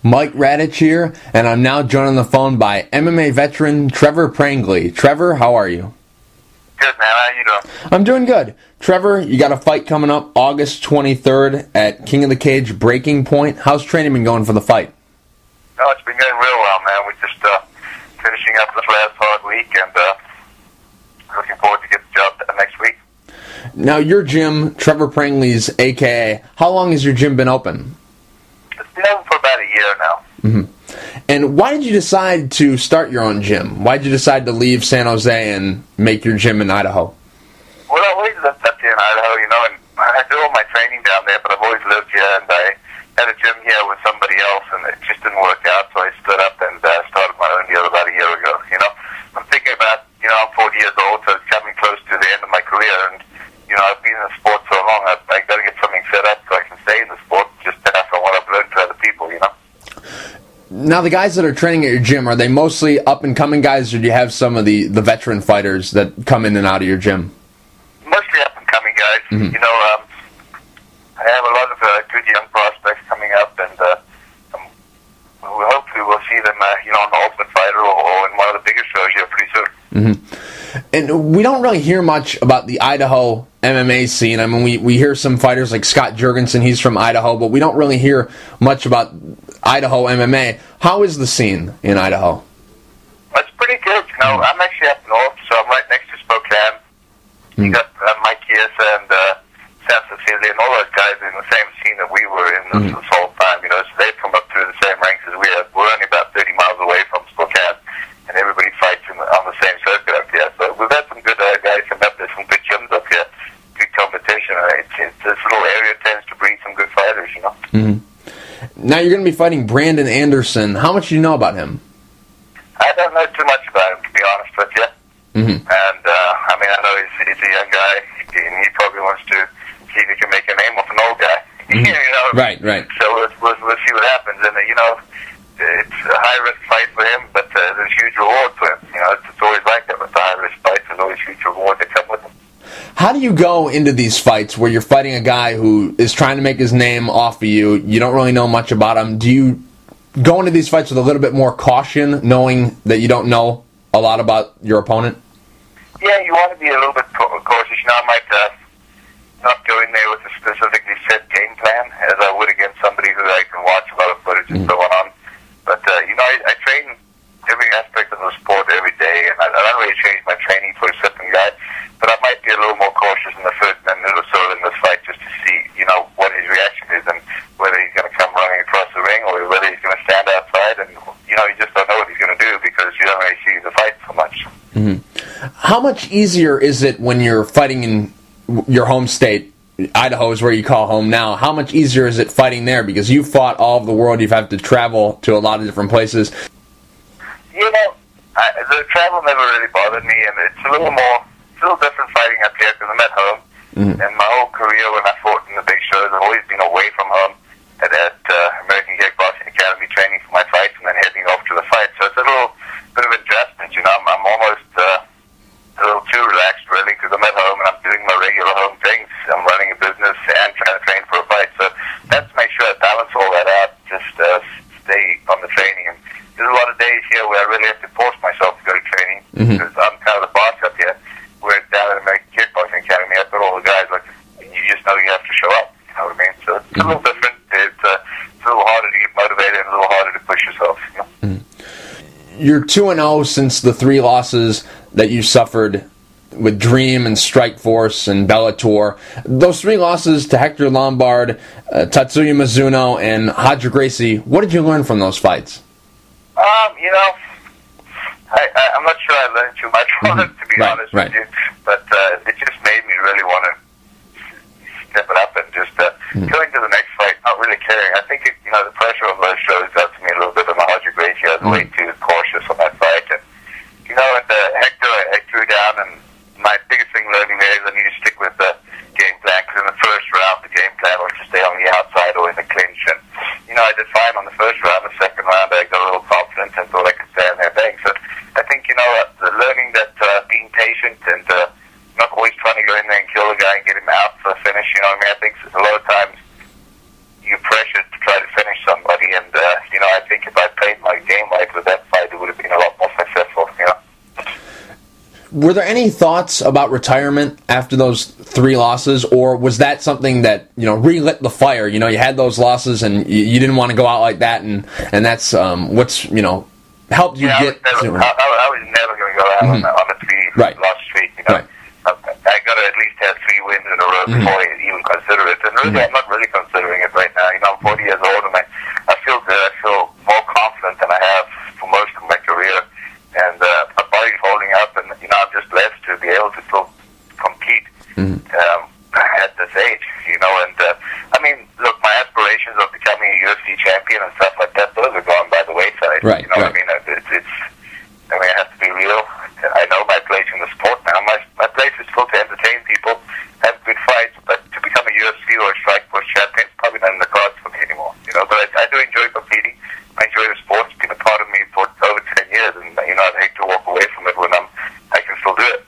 Mike Radich here, and I'm now joined on the phone by MMA Veteran Trevor Prangley. Trevor, how are you? Good, man. How you doing? I'm doing good. Trevor, you got a fight coming up August 23rd at King of the Cage Breaking Point. How's training been going for the fight? Oh, it's been going real well, man. We're just finishing up this last hard week and looking forward to get the job done next week. Now, your gym, Trevor Prangley's AKA, how long has your gym been open? It's been open for about a year now. Mm-hmm. And why did you decide to start your own gym? Why did you decide to leave San Jose and make your gym in Idaho? Well, I always lived up here in Idaho, you know, and I do all my training down there, but I've always lived here, and I had a gym here with somebody else, and it just didn't work out, so I stood up and started my own deal about a year ago, you know. I'm thinking about, you know, I'm 40 years old, so it's coming close to the end of my career, and, you know, I've been in the sport so long, I got to get something set up so I can stay in the sport, just pass on what I've learned to other people, you know. Now, the guys that are training at your gym, are they mostly up-and-coming guys, or do you have some of the veteran fighters that come in and out of your gym? Mostly up-and-coming guys. Mm-hmm. You know, I have a lot of good young prospects coming up, and hopefully we'll see them, you know, on the Ultimate Fighter or in one of the bigger shows here pretty soon. Mm-hmm. And we don't really hear much about the Idaho MMA scene. I mean, we hear some fighters like Scott Jurgensen, he's from Idaho, but we don't really hear much about Idaho MMA. How is the scene in Idaho? It's pretty good. You know, I'm actually up north, so I'm right next to Spokane. You got Mike Chiesa and San Cecilia, and all those guys are in the same scene that we were in this whole time. You know, so they've come up through the same ranks as we have. We're only about 30 miles away from Spokane, and everybody fights on the same circuit up here. So we've had some good guys come up. There's some good gyms up here, good competition. This little area tends to breed some good fighters, you know. Mm-hmm. Now you're going to be fighting Brandon Anderson. How much do you know about him? I don't know too much about him, to be honest with you. Mm-hmm. And, I mean, I know he's a young guy, and he probably wants to see if he can make a name off an old guy. Mm-hmm. You know? Right. So we'll see what happens. And, you know, it's a high-risk fight for him, but there's huge reward for him. You know, it's always like that with the high-risk fights. There's always huge reward that come with them. How do you go into these fights where you're fighting a guy who is trying to make his name off of you? You don't really know much about him. Do you go into these fights with a little bit more caution, knowing that you don't know a lot about your opponent? Yeah, you want to be a little bit cautious. You know, I might not go in there with a specifically set game plan, as I would against somebody who I can watch a lot of footage and so on. But, you know, I train every aspect of the sport every day, and I don't really change my training for a certain guy. But I might be a little more cautious in the first minute or so in this fight just to see, you know, what his reaction is and whether he's going to come running across the ring or whether he's going to stand outside. And, you know, you just don't know what he's going to do because you don't really see the fight so much. Mm-hmm. How much easier is it when you're fighting in your home state? Idaho is where you call home now. How much easier is it fighting there? Because you've fought all over the world. You've had to travel to a lot of different places. You know, the travel never really bothered me, and it's a little different fighting up here because I'm at home. Mm-hmm. And my whole career when I fought in the big shows, I've always been away from home at American Kickboxing Academy training for my fights and then heading off to the fight. So it's a little bit of adjustment, you know. I'm almost a little too relaxed, really, because I'm at home and I'm doing my regular home things. I'm running a business and trying to train for a fight. So that's to make sure I balance all that out, just stay on the training. And there's a lot of days here where I really have to force myself to go to training because I'm kind of the boss up here. We're down at American Kickboxing Academy. I've got all the guys, like, you just know you have to show up. You know what I mean? So it's a little different. It's a little harder to get motivated and a little harder to push yourself. You know? You're 2-0 since the 3 losses that you suffered with Dream and Strikeforce and Bellator. Those 3 losses to Hector Lombard, Tatsuya Mizuno, and Roger Gracie, what did you learn from those fights? You know, I'm not sure I learned too much from it, to be honest with you. But it just made me really want to step it up and just go into the next fight, not really caring. I think, you know, the pressure of those shows got to me a little bit on the Roger Gracie. I was way too cautious on that fight. And, you know, and Hector, I threw down, and my biggest thing learning there is I need to stick with the game plan, because in the first round, the game plan was to stay on the outside or in the clinch. And, you know, I did fine on the first round. The second round, I got a little confident and thought I could stand there. Thanks. So I think, you know, the learning that being patient and not always trying to go in there and kill a guy and get him out for a finish, you know what I mean? I think a lot of times you're pressured to try to finish somebody, and, you know, I Were there any thoughts about retirement after those 3 losses, or was that something that, relit the fire? You had those losses and you didn't want to go out like that, and that's what's, helped you get... I was never going to go out on a 3-loss streak, Right. I got to at least have 3 wins in a row before I even consider it. And really, I'm not really considering it right now. I'm 40 years old, and I feel good. I feel more confident than I have for most of my career. And my body's holding up, and, I'm just blessed to be able to still compete at this age, And, look, my aspirations of becoming a UFC champion and stuff like that, those are gone by the wayside. Right. What I mean? I have to be real. I know my place in the sport now. My place is still to entertain people, have good fights, but to become a UFC or a Strikeforce champion, it's probably not in the cards for me anymore. But I do enjoy competing. I enjoy the sport. It's been a part of me for over 10 years, and I'd hate to walk away from it when I can still do it.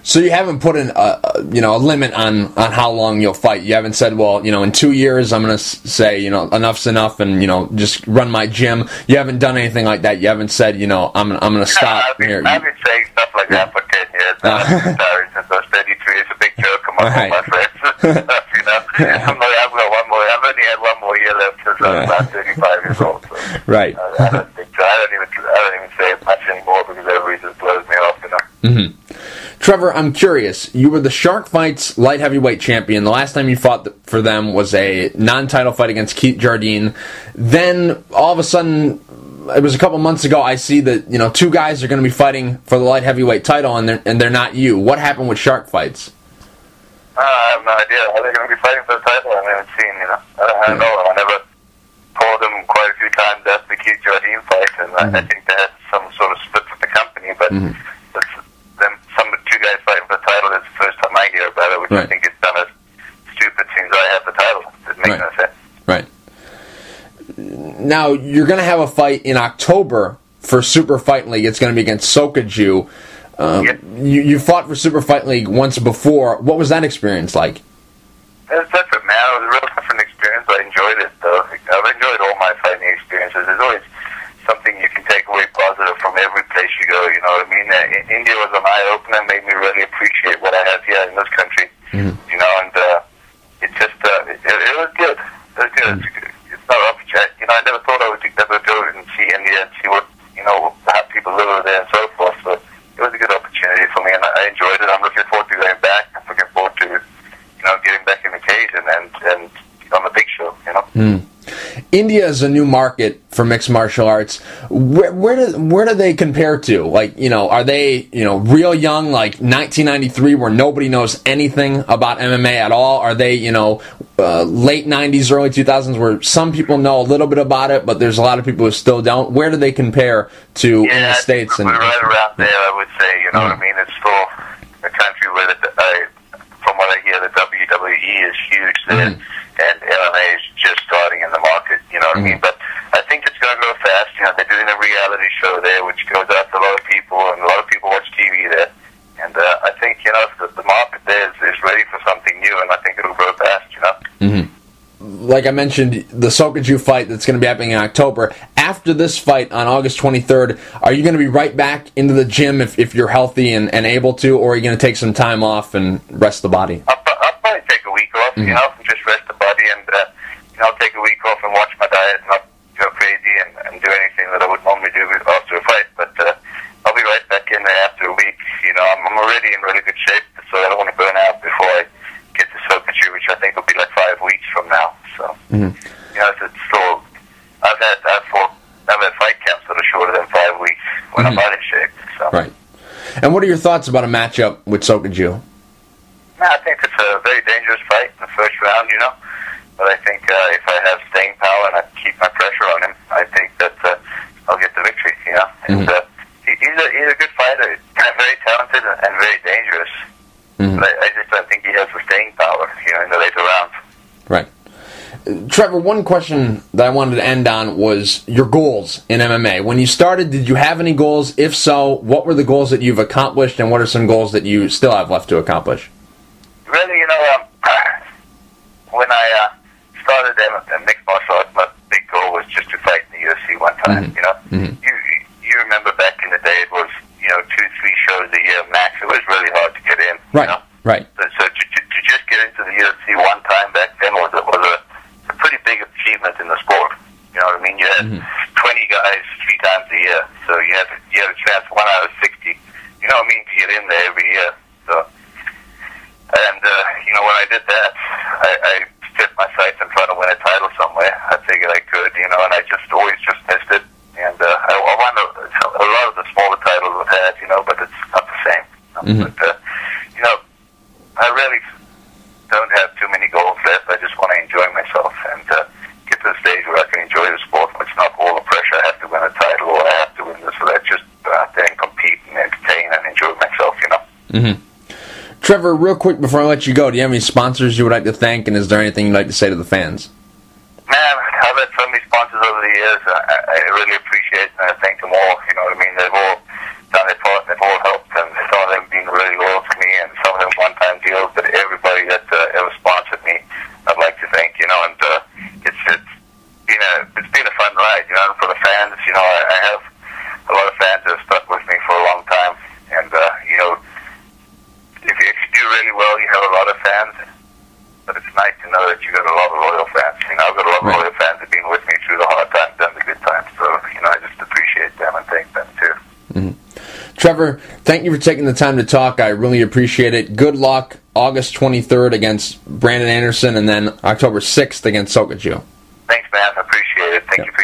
So you haven't put in a limit on how long you'll fight. You haven't said, well, in 2 years I'm going to say, enough's enough, and just run my gym. You haven't done anything like that. You haven't said, I'm going to stop here. I've been saying stuff like that for 10 years. I'm retired since I was 33. It's a big joke among all my friends. I've only had 1 more year left since I was about 35 years old. So, right. I don't even say it much anymore because everybody just blows me off. Trevor, I'm curious. You were the Shark Fights light heavyweight champion. The last time you fought for them was a non-title fight against Keith Jardine. Then, all of a sudden, it was a couple months ago, I see that 2 guys are going to be fighting for the light heavyweight title, and they're not you. What happened with Shark Fights? I have no idea. Are they going to be fighting for the title? I haven't seen, I don't know. I never told them quite a few times after the Keith Jardine fight, and I think they had some sort of split with the company, but some of the 2 guys fighting for the title is the first time I hear about it, which I think is done as stupid since I have the title. It makes no sense. Right. Now, you're going to have a fight in October for Superfight League. It's going to be against Sokaju. You fought for Superfight League once before. What was that experience like? It was different, man. It was a real different experience. I enjoyed it, though. I've enjoyed all my fighting experiences. There's always something you can take away positive from every place you go, you know what I mean? India was an eye-opener, made me really appreciate what I have here in this country, and it just, it was good. It was good. It's not up, I never thought I would ever go and see India and see what, how people live over there and so forth, so it was a good opportunity for me, and I enjoyed it. I'm looking forward to going back. I'm looking forward to, getting back in the cage and on the big show, India is a new market for mixed martial arts. Where do they compare to? Like, are they, real young, like 1993, where nobody knows anything about MMA at all? Are they, late 90s, early 2000s, where some people know a little bit about it, but there's a lot of people who still don't? Where do they compare to in the States? We're right around there, I would say. You know what I mean? It's still a country where, from what I hear, the WWE is huge there, and MMA is just starting in the market. You know what I mean? But I think it's going to go fast. They're doing a reality show there, which goes out to a lot of people, and a lot of people watch TV there. And I think, the market there is ready for something new, and I think it'll grow fast, Like I mentioned, the Sokaju fight that's going to be happening in October. After this fight on August 23rd, are you going to be right back into the gym if you're healthy and able to, or are you going to take some time off and rest the body? I'll probably take a week off, and just rest the body, and I'll take a week off and watch my diet, not go crazy and do anything that I would normally do after a fight. But I'll be right back in there after a week. I'm already in really good shape, so I don't want to burn out before I get to Sokaju, which I think will be like 5 weeks from now. So, it's still, I've had fight camps that are shorter than 5 weeks when I'm not in shape. So. Right. And what are your thoughts about a matchup with Sokaju? I think it's a very dangerous fight in the first round, But I think if I have staying power and I keep my pressure on him, I think that I'll get the victory, And he's a good fighter, very talented and very dangerous. But I just don't think he has the staying power, in the later rounds. Right. Trevor, one question that I wanted to end on was your goals in MMA. When you started, did you have any goals? If so, what were the goals that you've accomplished, and what are some goals that you still have left to accomplish? Really, when I started mixed martial arts, my big goal was just to fight in the UFC one time, You remember back in the day, it was, 2-3 shows a year max. It had 20 guys 3 times a year, so you had a chance 1 out of 60. You know what I mean, to get in there every year. So, and when I did that, I set my sights and tried to win a title somewhere. I figured I could, and I just always just missed it. And I won a lot of the smaller titles I've had, but it's not the same. But I really don't have too many goals left. I just want to enjoy myself and get to the stage where I can enjoy the sport. It's not all the pressure. I have to win a title or I have to win this or that. Just go out there and compete and entertain and enjoy myself. Trevor, real quick before I let you go, do you have any sponsors you would like to thank, and is there anything you'd like to say to the fans? Man, I've had so many sponsors over the years. I really appreciate and I thank them all. You know what I mean? They've all done their part. They've all helped, and some of them have been really loyal to me, and some of them one-time deals. But everybody that ever sponsored me, I'd like to thank. And it's been a fun ride. And for the fans, I have a lot of fans that have stuck with me for a long time, and if you do really well, you have a lot of fans. But it's nice to know that you got a lot of loyal fans. I've got a lot of loyal fans that have been with me through the hard times and the good times. So, I just appreciate them and thank them too. Trevor, thank you for taking the time to talk. I really appreciate it. Good luck August 23rd against Brandon Anderson, and then October 6th against Sokachio. Thanks, man. I appreciate it. Thank you for